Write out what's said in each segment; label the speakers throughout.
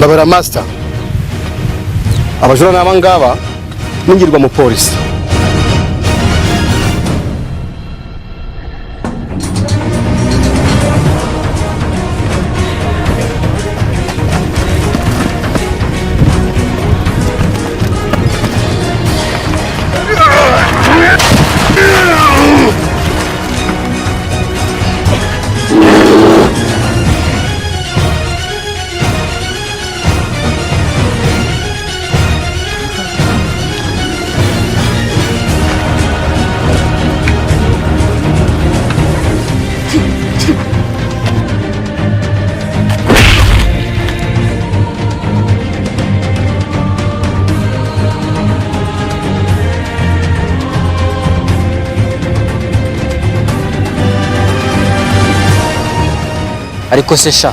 Speaker 1: ndabara master abajura n'abangaba ningirwa mu polisi.
Speaker 2: Ariko se sha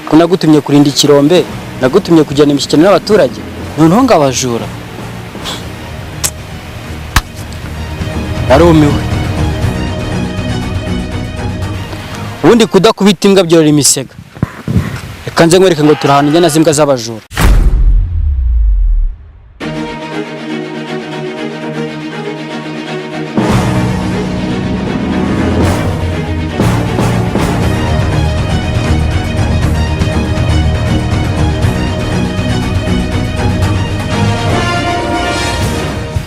Speaker 2: ko nagutumye kurinda ikirombe, nagutumye kujyana imishyikirano n'abaturage, noneho ngabajura. Narumiwe. Ubundi kudakubita imbwa byorora imisega. Reka nze nkwereke ngo turahana inyana z'imbwa z'abajura.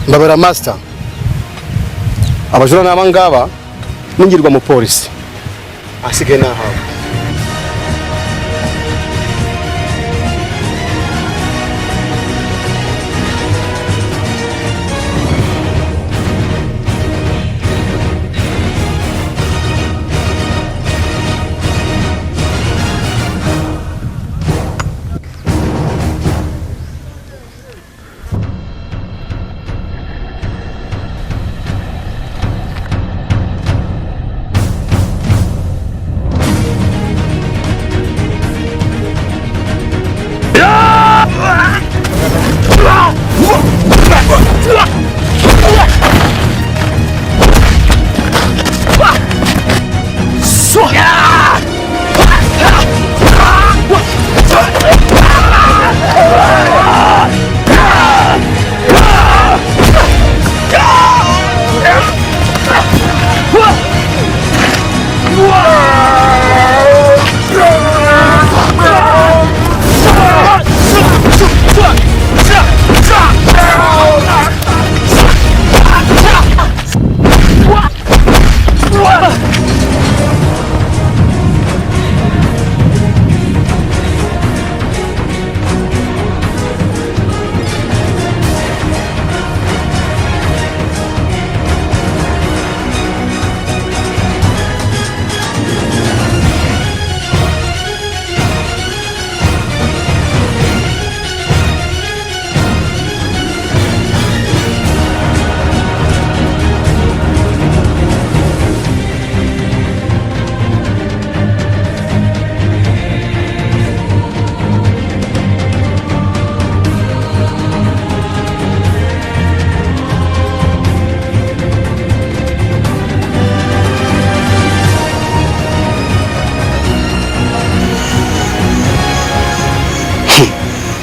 Speaker 1: Ndabara master abajura n'abangaba ningirwa mu polisi. Asigaye nahawe.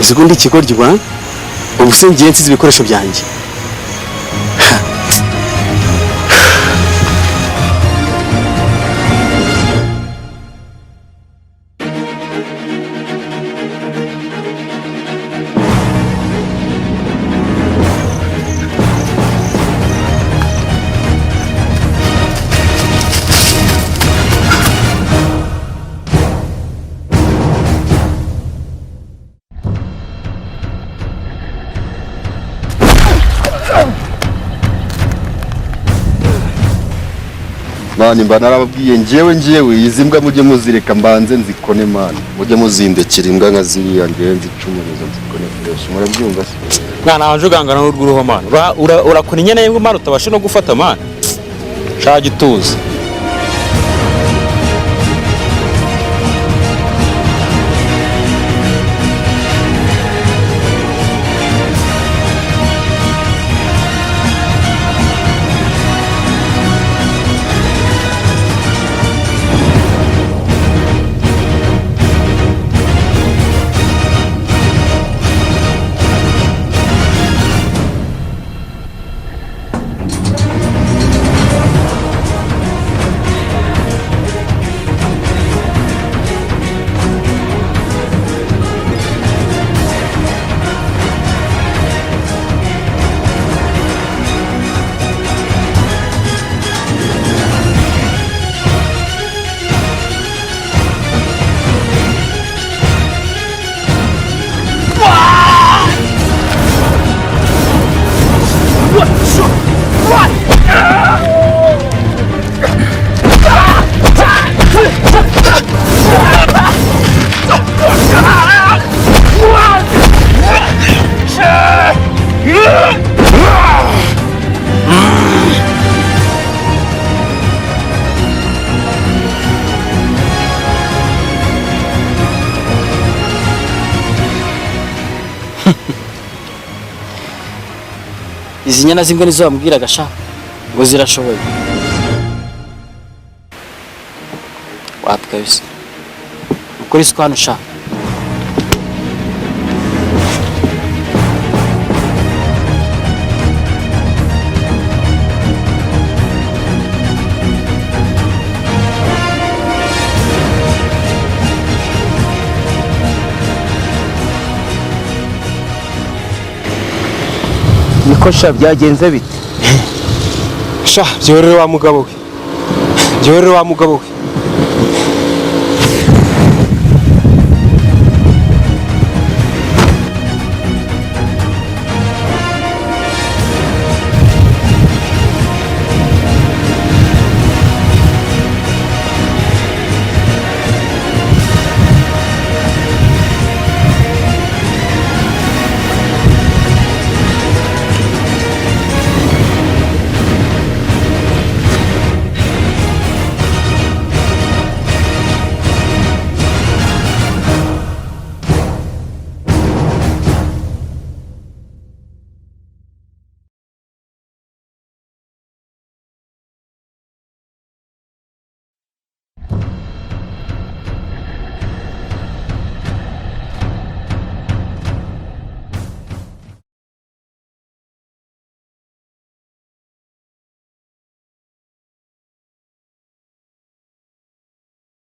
Speaker 1: Uzi ikigoryi ubu se ngiye nsize ibikoresho byanjye. Mani mba narababwiye njyewe izi mbwa mujye muzireka mbanze nzikone mani, mujye muzindekera imbwa nka ziriya ngenzi icumurizo nzikone fresh. Murabyumva se
Speaker 3: mwana wanje ugangana n'urwuruho mani, urakona inyana y'imbwa mani utabasha no gufata mani, shaje tuzi.
Speaker 2: izi nyana z'imbwa nizo bambwiraga sha ngo zirashoboye wapi kabisa ukuri siko hano sha
Speaker 4: niko sha byagenze bite
Speaker 3: sha byorere wa mugabo we